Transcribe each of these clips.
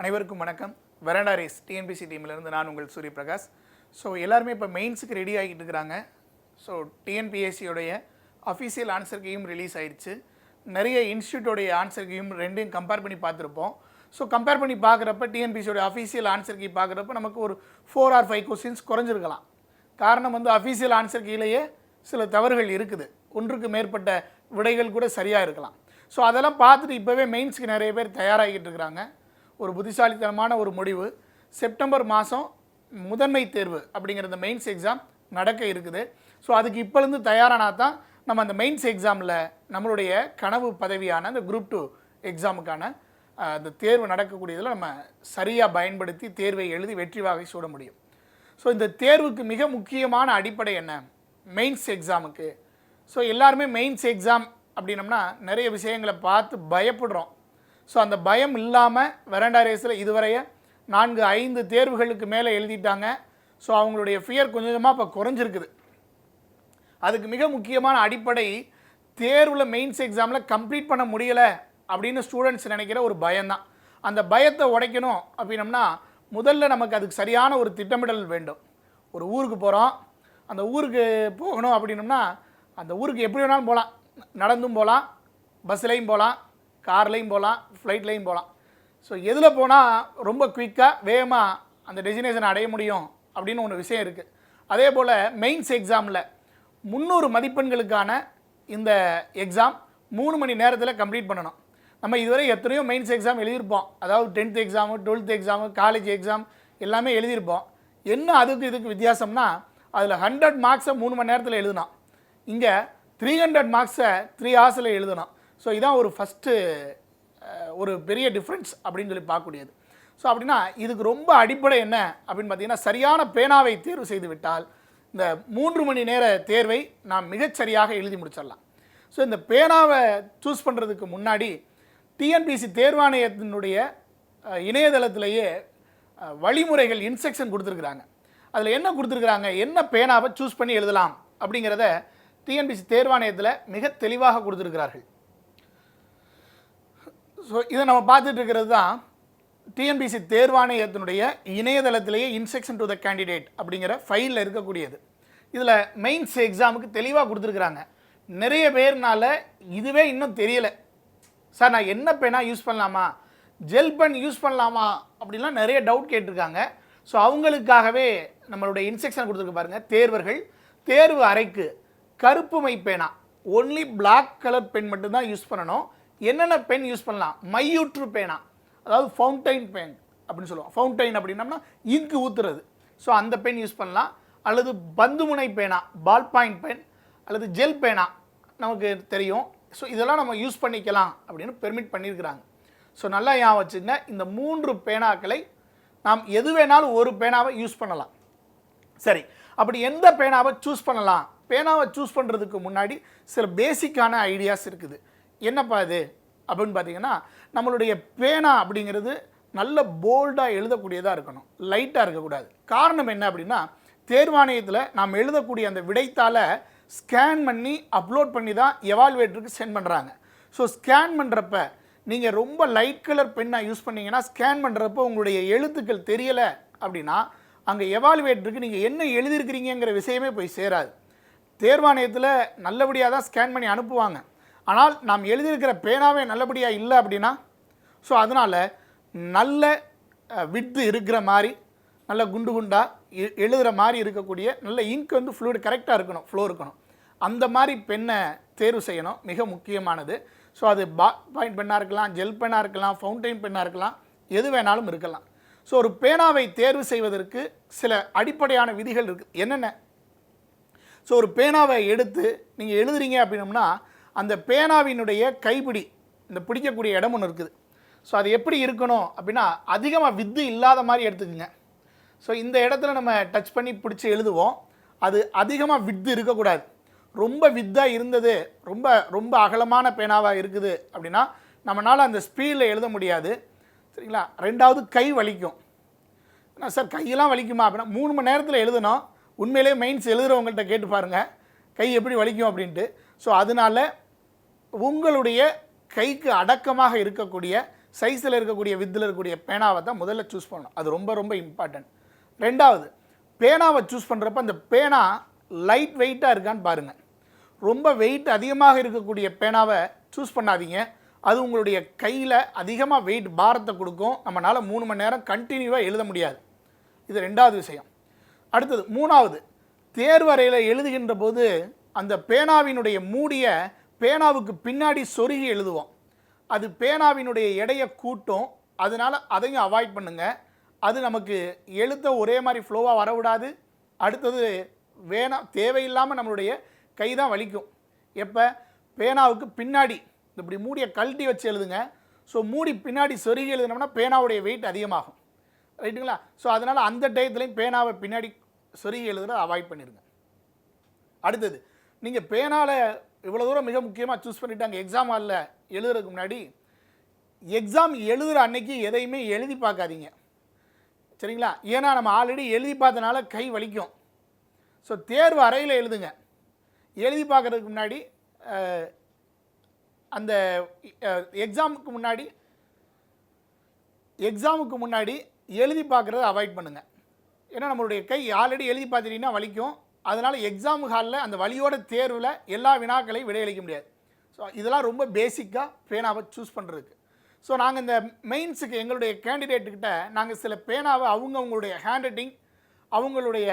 அனைவருக்கும் வணக்கம். Veranda race TNPSC டீம்லேருந்து நான் உங்கள் சூரிய பிரகாஷ். ஸோ எல்லாருமே இப்போ மெயின்ஸுக்கு ரெடி ஆகிட்டு இருக்கிறாங்க. ஸோ டிஎன்பிஎஸ்சியோடைய அஃபீஷியல் ஆன்சர் கீயும் ரிலீஸ் ஆயிடுச்சு. நிறைய இன்ஸ்டியூட்டோடைய ஆன்சர் கீயும் ரெண்டையும் கம்பேர் பண்ணி பார்த்துருப்போம். ஸோ கம்பேர் பண்ணி பார்க்குறப்ப டிஎன்பிஎஸ்சியோட அஃபீஷியல் ஆன்சர் கீ பார்க்குறப்ப நமக்கு ஒரு 4 or 5 கொஸ்டின்ஸ் குறைஞ்சிருக்கலாம். காரணம் அஃபீஷியல் ஆன்சர் கீழேயே சில தவறுகள் இருக்குது. ஒன்றுக்கு மேற்பட்ட விடைகள் கூட சரியாக இருக்கலாம். ஸோ அதெல்லாம் பார்த்துட்டு இப்போவே மெயின்ஸுக்கு நிறைய பேர் தயாராகிட்டு இருக்கிறாங்க. ஒரு புத்திசாலித்தனமான ஒரு முடிவு. செப்டம்பர் மாதம் முதன்மை தேர்வு அப்படிங்கிற இந்த மெயின்ஸ் எக்ஸாம் நடக்க இருக்குது. ஸோ அதுக்கு இப்போலேருந்து தயாரானா தான் நம்ம அந்த மெயின்ஸ் எக்ஸாமில் நம்மளுடைய கனவு பதவியான அந்த குரூப் 2 எக்ஸாமுக்கான அந்த தேர்வு நடக்கக்கூடியதில் நம்ம சரியாக பயன்படுத்தி தேர்வை எழுதி வெற்றி வாகை சூட முடியும். ஸோ இந்த தேர்வுக்கு மிக முக்கியமான அடிப்படை என்ன? மெயின்ஸ் எக்ஸாமுக்கு. ஸோ எல்லாருமே மெயின்ஸ் எக்ஸாம் அப்படின்னம்னா நிறைய விஷயங்களை பார்த்து பயப்படுறோம். ஸோ அந்த பயம் இல்லாமல் வெராண்டா ரேஸில் இதுவரைய 4-5 தேர்வுகளுக்கு மேலே எழுதிட்டாங்க. ஸோ அவங்களுடைய ஃபியர் கொஞ்சமாக இப்போ குறைஞ்சிருக்குது. அதுக்கு மிக முக்கியமான அடிப்படை தேர்வில் மெயின்ஸ் எக்ஸாமில் கம்ப்ளீட் பண்ண முடியலை அப்படின்னு ஸ்டூடெண்ட்ஸ் நினைக்கிற ஒரு பயம்தான். அந்த பயத்தை உடைக்கணும் அப்படின்னம்னா முதல்ல நமக்கு அதுக்கு சரியான ஒரு திட்டமிடல் வேண்டும். ஒரு ஊருக்கு போகிறோம், அந்த ஊருக்கு போகணும் அப்படின்னம்னா அந்த ஊருக்கு எப்படி வேணாலும் போகலாம். நடந்தும் போகலாம், பஸ்ஸுலேயும் போகலாம், கார்லேயும் போகலாம், ஃப்ளைட்லேயும் போகலாம். ஸோ எதில் போனால் ரொம்ப குயிக்காக வேகமாக அந்த டெஸ்டினேஷனை அடைய முடியும் அப்படின்னு ஒன்று விஷயம் இருக்குது. அதே போல் மெயின்ஸ் எக்ஸாமில் 300 மதிப்பெண்களுக்கான இந்த எக்ஸாம் 3 மணி நேரத்தில் கம்ப்ளீட் பண்ணணும். நம்ம இதுவரை எத்தனையோ மெயின்ஸ் எக்ஸாம் எழுதியிருப்போம். அதாவது 10th exam, 12th exam, college exam எல்லாமே எழுதியிருப்போம். என்ன அதுக்கு இதுக்கு வித்தியாசம்னா அதில் 100 மார்க்ஸை 3 மணி நேரத்தில் எழுதணும். இங்கே 300 மார்க்ஸை 3 hours எழுதணும். ஸோ இதான் ஒரு ஃபஸ்ட்டு ஒரு பெரிய டிஃப்ரென்ஸ் அப்படின்னு சொல்லி பார்க்கக்கூடியது. ஸோ அப்படின்னா இதுக்கு ரொம்ப அடிப்படை என்ன அப்படின்னு பார்த்தீங்கன்னா சரியான பேனாவை தேர்வு செய்து விட்டால் இந்த 3 மணி நேர தேர்வை நாம் மிகச்சரியாக எழுதி முடிச்சிடலாம். ஸோ இந்த பேனாவை சூஸ் பண்ணுறதுக்கு முன்னாடி டிஎன்பிஎஸ்சி தேர்வாணையத்தினுடைய இணையதளத்திலேயே வழிமுறைகள் இன்ஸ்ட்ரக்ஷன் கொடுத்துருக்குறாங்க. அதில் என்ன கொடுத்துருக்குறாங்க, என்ன பேனாவை சூஸ் பண்ணி எழுதலாம் அப்படிங்கிறத டிஎன்பிஎஸ்சி தேர்வாணையத்தில் மிக தெளிவாக கொடுத்துருக்கிறார்கள். ஸோ இதை நம்ம பார்த்துட்டு இருக்கிறது தான் டிஎன்பிஎஸ்சி தேர்வாணையத்தினுடைய இணையதளத்திலேயே இன்ஸ்ட்ரக்ஷன் டு த கேண்டிடேட் அப்படிங்கிற ஃபைலில் இருக்கக்கூடியது. இதில் மெயின்ஸ் எக்ஸாமுக்கு தெளிவாக கொடுத்துருக்குறாங்க. நிறைய பேர்னால இதுவே இன்னும் தெரியலை. சார் நான் என்ன பெனாக யூஸ் பண்ணலாமா, ஜெல் பென் யூஸ் பண்ணலாமா அப்படின்லாம் நிறைய டவுட் கேட்டிருக்காங்க. ஸோ அவங்களுக்காகவே நம்மளுடைய இன்ஸ்ட்ரக்ஷன் கொடுத்துருக்கு பாருங்கள். தேர்வர்கள் தேர்வு அறைக்கு கருப்பு மை பேனா, ஒன்லி பிளாக் கலர் பென் மட்டும்தான் யூஸ் பண்ணணும். என்னென்ன பென் யூஸ் பண்ணலாம்? மையூற்று பேனா, அதாவது ஃபவுண்டைன் பென் அப்படின்னு சொல்லுவோம். ஃபவுண்டைன் அப்படின்னம்னா இங்கு ஊற்றுறது. ஸோ அந்த பென் யூஸ் பண்ணலாம். அல்லது பந்துமுனை பேனா, பால் பாயிண்ட் பென், அல்லது ஜெல் பேனா நமக்கு தெரியும். ஸோ இதெல்லாம் நம்ம யூஸ் பண்ணிக்கலாம் அப்படின்னு பெர்மிட் பண்ணியிருக்கிறாங்க. ஸோ நல்லா ஞாபகம் வச்சுங்க, இந்த 3 பேனாக்களை நாம் எது வேணாலும் ஒரு பேனாவை யூஸ் பண்ணலாம். சரி, அப்படி எந்த பேனாவை சூஸ் பண்ணலாம்? பேனாவை சூஸ் பண்ணுறதுக்கு முன்னாடி சில பேசிக்கான ஐடியாஸ் இருக்குது. என்னப்பா இது அப்படின்னு பார்த்தீங்கன்னா, நம்மளுடைய பேனா அப்படிங்கிறது நல்ல போல்டாக எழுதக்கூடியதாக இருக்கணும், லைட்டாக இருக்கக்கூடாது. காரணம் என்ன அப்படின்னா, தேர்வாணையத்தில் நாம் எழுதக்கூடிய அந்த விடைத்தாளை ஸ்கேன் பண்ணி அப்லோட் பண்ணி தான் எவால்வேட்டருக்கு சென்ட் பண்ணுறாங்க. ஸோ ஸ்கேன் பண்ணுறப்ப நீங்கள் ரொம்ப லைட் கலர் பென்னாக யூஸ் பண்ணிங்கன்னா ஸ்கேன் பண்ணுறப்போ உங்களுடைய எழுத்துக்கள் தெரியலை அப்படின்னா அங்கே எவால்வேட்டருக்கு நீங்கள் என்ன எழுதியிருக்கிறீங்கிற விஷயமே போய் சேராது. தேர்வாணையத்தில் நல்லபடியாக தான் ஸ்கேன் பண்ணி அனுப்புவாங்க. ஆனால் நாம் எழுதியிருக்கிற பேனாவே நல்லபடியாக இல்லை அப்படின்னா, ஸோ அதனால் நல்ல வித்து இருக்கிற மாதிரி, நல்ல குண்டு குண்டாக எழுதுகிற மாதிரி இருக்கக்கூடிய நல்ல இங்க் ஃப்ளூயிட் கரெக்டாக இருக்கணும், ஃப்ளோ இருக்கணும். அந்த மாதிரி பெண்ணை தேர்வு செய்யணும், மிக முக்கியமானது. ஸோ அது பாயிண்ட் பெண்ணாக இருக்கலாம், ஜெல் பெண்ணாக இருக்கலாம், ஃபவுண்டைன் பெண்ணாக இருக்கலாம், எது வேணாலும் இருக்கலாம். ஸோ ஒரு பேனாவை தேர்வு செய்வதற்கு சில அடிப்படையான விதிகள் இருக்குது. என்னென்ன? ஸோ ஒரு பேனாவை எடுத்து நீங்கள் எழுதுறீங்க அப்படின்னம்னா அந்த பேனாவினுடைய கைப்பிடி, இந்த பிடிக்கக்கூடிய இடம் ஒன்று இருக்குது. ஸோ அது எப்படி இருக்கணும் அப்படின்னா அதிகமாக வித்து இல்லாத மாதிரி எடுத்துக்கோங்க. ஸோ இந்த இடத்துல நம்ம டச் பண்ணி பிடிச்சி எழுதுவோம். அது அதிகமாக வித்து இருக்கக்கூடாது. ரொம்ப வித்தாக இருந்தது, ரொம்ப ரொம்ப அகலமான பேனாவாக இருக்குது அப்படின்னா நம்மளால் அந்த ஸ்பீடில் எழுத முடியாது. சரிங்களா? 2வது கை வலிக்கும். சார் கையெல்லாம் வலிக்குமா அப்படின்னா 3 மணி நேரத்தில் எழுதணும். உண்மையிலே மெயின்ஸ் எழுதுகிறவங்கள்ட்ட கேட்டு பாருங்கள் கை எப்படி வலிக்கும் அப்படின்ட்டு. ஸோ அதனால் உங்களுடைய கைக்கு அடக்கமாக இருக்கக்கூடிய சைஸில் இருக்கக்கூடிய வித்தில் இருக்கக்கூடிய பேனாவை தான் முதல்ல சூஸ் பண்ணணும். அது ரொம்ப ரொம்ப இம்பார்ட்டன்ட். ரெண்டாவது, பேனாவை சூஸ் பண்ணுறப்ப அந்த பேனா லைட் வெயிட்டாக இருக்கான்னு பாருங்கள். ரொம்ப வெயிட் அதிகமாக இருக்கக்கூடிய பேனாவை சூஸ் பண்ணாதீங்க. அது உங்களுடைய கையில் அதிகமாக வெயிட் பாரத்தை கொடுக்கும். நம்மளால் 3 மணி நேரம் கண்டினியூவாக எழுத முடியாது. இது ரெண்டாவது விஷயம். அடுத்தது மூணாவது, தேர்வறையில் எழுதுகின்ற போது அந்த பேனாவினுடைய மூடிய பேனாவுக்கு பின்னாடி சொருகி எழுதுவோம். அது பேனாவினுடைய எடையை கூட்டும். அதனால் அதையும் அவாய்ட் பண்ணுங்கள். அது நமக்கு எழுத்த ஒரே மாதிரி ஃப்ளோவாக வரவிடாது. அடுத்தது தேவையில்லாமல் நம்மளுடைய கை தான் வலிக்கும். எப்போ பேனாவுக்கு பின்னாடி இப்படி மூடியை கழட்டி வச்சு எழுதுங்க. ஸோ மூடி பின்னாடி சொருகி எழுதுனோம்னா பேனாவுடைய வெயிட் அதிகமாகும். ரைட்டுங்களா? ஸோ அதனால் அந்த டயத்துலையும் பேனாவை பின்னாடி சொருகி எழுதுறத அவாய்ட் பண்ணிடுங்க. அடுத்தது, நீங்கள் பேனாவில் இவ்வளோ தூரம் மிக முக்கியமாக சூஸ் பண்ணிவிட்டு அங்கே எக்ஸாம் ஹாலில் எழுதுறதுக்கு முன்னாடி எக்ஸாம் எழுதுகிற அன்னைக்கு எதையுமே எழுதி பார்க்காதீங்க. சரிங்களா? ஏன்னா நம்ம ஆல்ரெடி எழுதி பார்த்தனால கை வலிக்கும். ஸோ தேர்வு அறையில் எழுதுங்க. எழுதி பார்க்குறதுக்கு முன்னாடி அந்த எக்ஸாமுக்கு முன்னாடி எழுதி பார்க்குறத அவாய்ட் பண்ணுங்கள். ஏன்னா நம்மளுடைய கை ஆல்ரெடி எழுதி பார்த்துட்டிங்கன்னா வலிக்கும். அதனால் எக்ஸாம் ஹாலில் அந்த வலியோட தேர்வில் எல்லா வினாக்களையும் விடையளிக்க முடியாது. ஸோ இதெல்லாம் ரொம்ப பேசிக்காக பேனாவை சூஸ் பண்ணுறதுக்கு. ஸோ நாங்கள் இந்த மெயின்ஸுக்கு எங்களுடைய கேண்டிடேட்டுக்கிட்ட நாங்கள் சில பேனாவை அவங்களுடைய ஹேண்ட் ரைட்டிங், அவங்களுடைய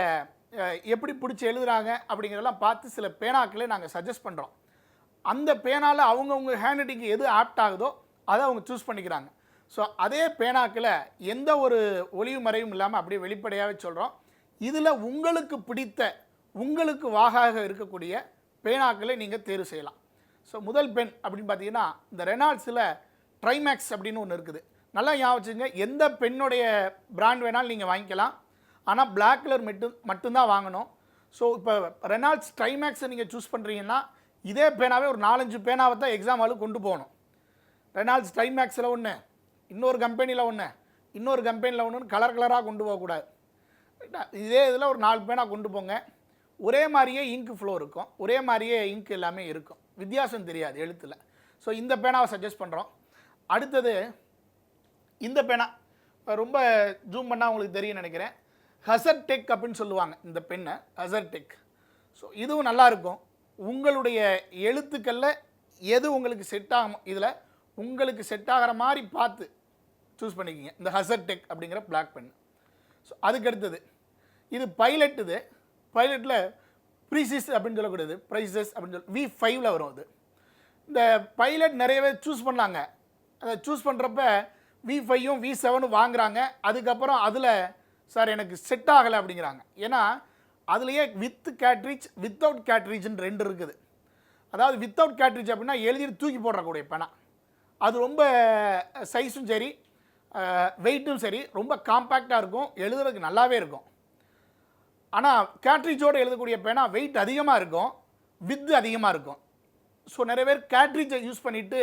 எப்படி பிடிச்சி எழுதுகிறாங்க அப்படிங்கிறதெல்லாம் பார்த்து சில பேனாக்களை நாங்கள் சஜஸ்ட் பண்ணுறோம். அந்த பேனாவில் அவங்கவுங்க ஹேண்ட் ரைட்டிங்கு எது ஆப்ட் ஆகுதோ அதை அவங்க சூஸ் பண்ணிக்கிறாங்க. ஸோ அதே பேனாக்கில் எந்த ஒரு ஒளிவு மறைவும் இல்லாமல் அப்படியே வெளிப்படையாகவே சொல்கிறோம். இதில் உங்களுக்கு பிடித்த, உங்களுக்கு வாகாக இருக்கக்கூடிய பேனாக்களை நீங்கள் தேர்வு செய்யலாம். ஸோ முதல் பென் அப்படின்னு பார்த்தீங்கன்னா இந்த ரெனால்ட்ஸில் ட்ரைமேக்ஸ் அப்படின்னு ஒன்று இருக்குது. நல்லா ஞாபகம் வச்சுங்க. எந்த பெண்ணுடைய பிராண்ட் வேணாலும் நீங்கள் வாங்கிக்கலாம். ஆனால் பிளாக் கலர் மட்டும்தான் வாங்கணும். ஸோ இப்போ ரெனால்ட்ஸ் ட்ரைமேக்ஸை நீங்கள் சூஸ் பண்ணுறீங்கன்னா இதே பேனாவே ஒரு 4-5 பேனாவை தான் எக்ஸாம் ஹாலுக்கு கொண்டு போகணும். ரெனால்ட்ஸ் ட்ரைமேக்ஸில் ஒன்று, இன்னொரு கம்பெனியில் ஒன்று, இன்னொரு கம்பெனியில் ஒன்று, கலர் கலராக கொண்டு போகக்கூடாது. இதே இதில் ஒரு 4 பேனா கொண்டு போங்க. ஒரே மாதிரியே இங்க் ஃப்ளோ இருக்கும், ஒரே மாதிரியே இங்க் எல்லாமே இருக்கும், வித்தியாசம் தெரியாது எழுத்தில். ஸோ இந்த பேனாவை சஜஸ்ட் பண்ணுறோம். அடுத்தது இந்த பேனா ரொம்ப ஜூம் பண்ணால் உங்களுக்கு தெரியும் நினைக்கிறேன். ஹசர் டெக் அப்படின்னு சொல்லுவாங்க இந்த பெண்ணை, ஹசர் டெக். ஸோ இதுவும் நல்லாயிருக்கும். உங்களுடைய எழுத்துக்களில் எது உங்களுக்கு செட் ஆகும், இதில் உங்களுக்கு செட் ஆகிற மாதிரி பார்த்து சூஸ் பண்ணிக்கிங்க இந்த ஹசர் டெக் அப்படிங்கிற பிளாக் பென். ஸோ அதுக்கு அடுத்தது இது பைலட். இது பைலட்டில் ப்ரீசிஸ் அப்படின்னு சொல்லக்கூடியது, ப்ரைசஸ் அப்படின்னு சொல்லி V5ல் வரும். அது இந்த பைலட் நிறையவே சூஸ் பண்ணாங்க. அதை சூஸ் பண்ணுறப்ப V5ம் V7ம் வாங்குகிறாங்க. அதுக்கப்புறம் அதில் சார் எனக்கு செட் ஆகலை அப்படிங்கிறாங்க. ஏன்னா அதுலேயே வித் கேட்ரிட்ஜ், வித்தவுட் கேட்ரிட்ஜ்னு 2 இருக்குது. அதாவது வித்தவுட் கேட்ரிட்ஜ் அப்படின்னா எழுதிட்டு தூக்கி போடுறக்கூடிய பேனா. அது ரொம்ப சைஸும் சரி, வெயிட்டும் சரி, ரொம்ப காம்பேக்டாக இருக்கும், எழுதுறதுக்கு நல்லாவே இருக்கும். ஆனால் கேட்ரிட்ஜோடு எழுதக்கூடிய பேனா வெயிட் அதிகமாக இருக்கும், வித்து அதிகமாக இருக்கும். ஸோ நிறைய பேர் கேட்ரிட்ஜை யூஸ் பண்ணிவிட்டு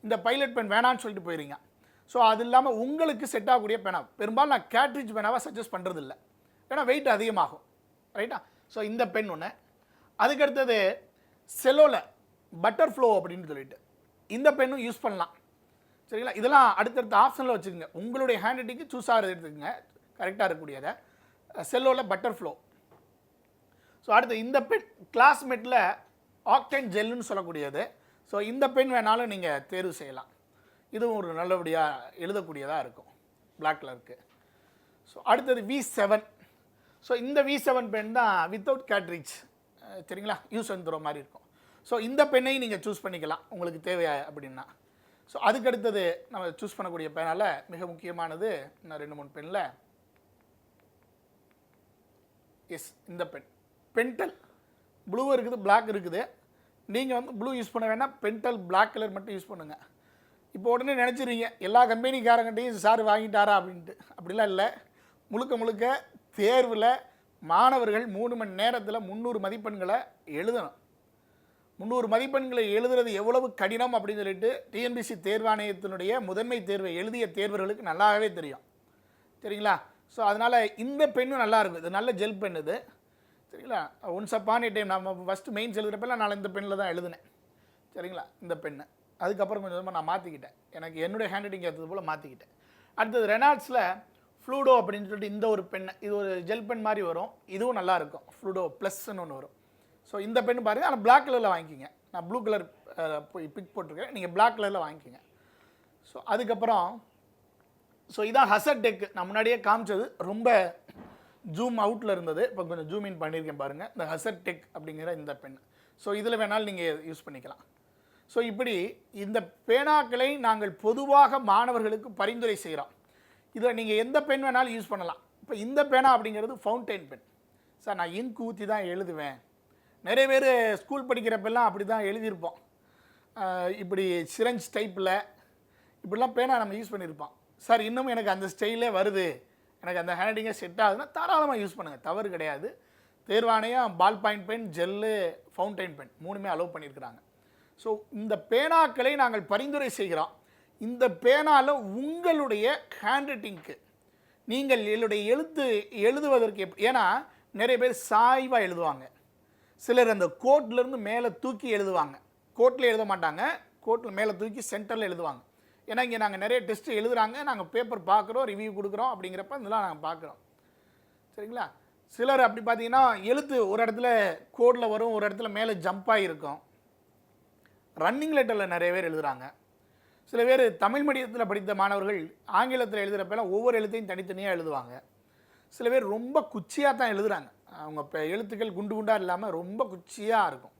இந்த பைலட் பென் வேணான்னு சொல்லிட்டு போயிருங்க. ஸோ அது இல்லாமல் உங்களுக்கு செட் ஆகக்கூடிய பேனா பெரும்பாலும் நான் கேட்ரிட்ஜ் பேனாவை சஜஸ்ட் பண்ணுறதில்ல. ஏன்னா வெயிட் அதிகமாகும். ரைட்டா? ஸோ இந்த பென் ஒன்று. அதுக்கடுத்தது செல்லோவில் பட்டர் ஃப்ளோ அப்படின்னு சொல்லிட்டு இந்த பென்னும் யூஸ் பண்ணலாம். சரிங்களா? இதெல்லாம் அடுத்தடுத்த ஆப்ஷனில் வச்சுக்கோங்க. உங்களுடைய ஹேண்ட் ரைட்டிங்க்கு சூஸ் ஆகிறது எடுத்துக்கோங்க, கரெக்டாக இருக்கக்கூடியதை. செல்லோவில் பட்டர் ஃப்ளோ. ஸோ அடுத்து இந்த பென் கிளாஸ்மேட்டில் ஆக்டைன் ஜெல்லுன்னு சொல்லக்கூடியது. ஸோ இந்த பென் வேணாலும் நீங்கள் தேர்வு செய்யலாம். இதுவும் ஒரு நல்லபடியாக எழுதக்கூடியதாக இருக்கும், பிளாக் கலருக்கு. ஸோ அடுத்தது V7. ஸோ இந்த V7 பென் தான் வித்தவுட் கேட்ரிட்ஜ். சரிங்களா? யூஸ் அண்ட் த்ரோ மாதிரி இருக்கும். ஸோ இந்த பெண்ணையும் நீங்கள் சூஸ் பண்ணிக்கலாம் உங்களுக்கு தேவை அப்படின்னா. ஸோ அதுக்கடுத்தது நம்ம சூஸ் பண்ணக்கூடிய பெனால் மிக முக்கியமானது இன்னும் 2-3 பெனில் இந்த பென் பென்டல் ப்ளூ இருக்குது, பிளாக் இருக்குது. நீங்கள் வந்து ப்ளூ யூஸ் பண்ண வேணால், பென்டல் பிளாக் கலர் மட்டும் யூஸ் பண்ணுங்கள். இப்போ உடனே நினச்சிருவீங்க எல்லா கம்பெனிக்காரங்கிட்டையும் சார் வாங்கிட்டாரா அப்படின்ட்டு. அப்படிலாம் இல்லை. முழுக்க தேர்வில் மாணவர்கள் 3 மணி நேரத்தில் 300 மதிப்பெண்களை எழுதணும். 300 மதிப்பெண்களை எழுதுறது எவ்வளவு கடினம் அப்படின்னு சொல்லிட்டு டிஎன்பிசி தேர்வாணையத்தினுடைய முதன்மை தேர்வை எழுதிய தேர்வர்களுக்கு நல்லாவே தெரியும். சரிங்களா? ஸோ அதனால் இந்த பெண்ணும் நல்லாயிருக்கும். இது நல்ல ஜெல் பென் இது. சரிங்களா? ஒன்ஸ் அப்பான் ஏ டைம் நம்ம ஃபஸ்ட்டு மெயின்ஸ் எழுதுகிறப்பெல்லாம் நான் இந்த பெண்ணில் தான் எழுதினேன். சரிங்களா? இந்த பெண்ணு அதுக்கப்புறம் கொஞ்சம் நான் மாற்றிக்கிட்டேன், எனக்கு என்னுடைய ஹேண்ட் ரைட்டிங் ஏற்றது போல் மாற்றிக்கிட்டேன். அடுத்தது ரெனால்ட்ஸில் ஃப்ளூடோ அப்படின்னு சொல்லிட்டு இந்த ஒரு பென், இது ஒரு ஜெல் பென் மாதிரி வரும், இதுவும் நல்லாயிருக்கும். ஃப்ளூடோ ப்ளஸ்ன்னு ஒன்று வரும். ஸோ இந்த பென் பாருங்கள், ஆனால் பிளாக் கலரில் வாங்கிக்கிங்க. நான் ப்ளூ கலர் பிக் போட்டிருக்கேன், நீங்கள் பிளாக் கலரில் வாங்கிக்கிங்க. ஸோ அதுக்கப்புறம் இதான் ஹசட் டெக். நான் முன்னாடியே காமிச்சது ரொம்ப ஜூம் அவுட்டில் இருந்தது, இப்போ கொஞ்சம் ஜூம் இன் பண்ணியிருக்கேன் பாருங்கள். இந்த ஹசட் டெக் அப்படிங்கிற இந்த பென். ஸோ இதில் வேணாலும் நீங்கள் யூஸ் பண்ணிக்கலாம். ஸோ இப்படி இந்த பேனாக்களை நாங்கள் பொதுவாக மாணவர்களுக்கு பரிந்துரை செய்கிறோம். இதில் நீங்கள் எந்த பென் வேணாலும் யூஸ் பண்ணலாம். இப்போ இந்த பேனா அப்படிங்கிறது ஃபவுண்டைன் பென். சார் நான் இங்க் ஊற்றி தான் எழுதுவேன். நிறைய பேர் ஸ்கூல் படிக்கிறப்பெல்லாம் அப்படி தான் எழுதியிருப்போம், இப்படி சிரஞ்ச் டைப்பில் இப்படிலாம் பேனா நம்ம யூஸ் பண்ணியிருப்போம். சார் இன்னும் எனக்கு அந்த ஸ்டைலே வருது, எனக்கு அந்த ஹேண்டிங்கே செட் ஆகுதுன்னா தாராளமாக யூஸ் பண்ணுங்கள், தவறு கிடையாது. தேர்வாணையம் ball point pen, gel, fountain pen மூணுமே அலோவ் பண்ணியிருக்கிறாங்க. ஸோ இந்த பேனாக்களை நாங்கள் பரிந்துரை செய்கிறோம். இந்த பேனாவில் உங்களுடைய ஹேண்ட் ரைட்டிங்க்கு நீங்கள் எழுத்து எழுதுவதற்கு ஏன்னா நிறைய பேர் சாய்வாக எழுதுவாங்க, சிலர் அந்த கோட்லேருந்து மேலே தூக்கி எழுதுவாங்க. கோட்டில் எழுத மாட்டாங்க, கோட்டில் மேலே தூக்கி சென்டரில் எழுதுவாங்க. ஏன்னா இங்கே நாங்கள் நிறைய டெஸ்ட்டு எழுதுகிறாங்க, நாங்கள் பேப்பர் பார்க்குறோம், ரிவ்யூ கொடுக்குறோம். அப்படிங்கிறப்ப இதெல்லாம் நாங்கள் பார்க்குறோம், சரிங்களா. சிலர் அப்படி பார்த்தீங்கன்னா எழுத்து ஒரு இடத்துல கோடில் வரும், ஒரு இடத்துல மேலே ஜம்ப்பாக இருக்கும். ரன்னிங் லெட்டரில் நிறைய பேர் எழுதுகிறாங்க. சில பேர் தமிழ் மீடியத்தில் படித்த மாணவர்கள் ஆங்கிலத்தில் எழுதுகிறப்பெல்லாம் ஒவ்வொரு எழுத்தையும் தனித்தனியாக எழுதுவாங்க. சில பேர் ரொம்ப குச்சியாக தான் எழுதுகிறாங்க, அவங்க இப்போ எழுத்துக்கள் குண்டு குண்டாக இல்லாமல் ரொம்ப குச்சியாக இருக்கும்.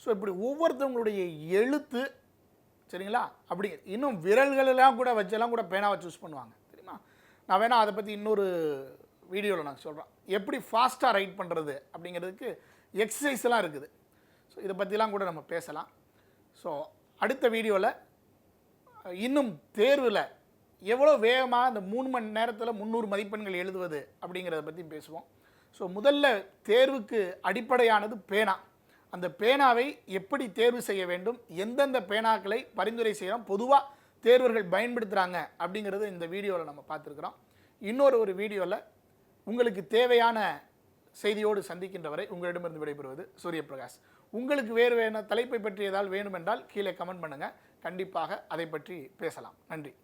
ஸோ இப்படி ஒவ்வொருத்தவங்களுடைய எழுத்து, சரிங்களா, அப்படி இன்னும் விரல்களெல்லாம் கூட வச்செல்லாம் கூட பேனாவை சூஸ் பண்ணுவாங்க, தெரியுமா. நான் வேணால் அதை பற்றி இன்னொரு வீடியோவில் நான் சொல்கிறேன், எப்படி ஃபாஸ்ட்டாக ரைட் பண்ணுறது அப்படிங்கிறதுக்கு எக்ஸசைஸ்லாம் இருக்குது. ஸோ இதை பற்றிலாம் கூட நம்ம பேசலாம். ஸோ அடுத்த வீடியோவில் இன்னும் தேர்வில் எவ்வளோ வேகமாக இந்த 3 மணி நேரத்தில் 300 மதிப்பெண்கள் எழுதுவது அப்படிங்கிறத பற்றி பேசுவோம். ஸோ முதல்ல தேர்வுக்கு அடிப்படையானது பேனா. அந்த பேனாவை எப்படி தேர்வு செய்ய வேண்டும், எந்தெந்த பேனாக்களை பரிந்துரை செய்கிறோம், பொதுவாக தேர்வர்கள் பயன்படுத்துகிறாங்க அப்படிங்கிறது இந்த வீடியோவில் நம்ம பார்த்துருக்குறோம். இன்னொரு வீடியோவில் உங்களுக்கு தேவையான செய்தியோடு சந்திக்கின்ற வரை உங்களிடமிருந்து விடைபெறுவது சூரியபிரகாஷ். உங்களுக்கு வேறு தலைப்பை பற்றி ஏதாவது வேணுமென்றால் கீழே கமெண்ட் பண்ணுங்கள், கண்டிப்பாக அதை பற்றி பேசலாம். நன்றி.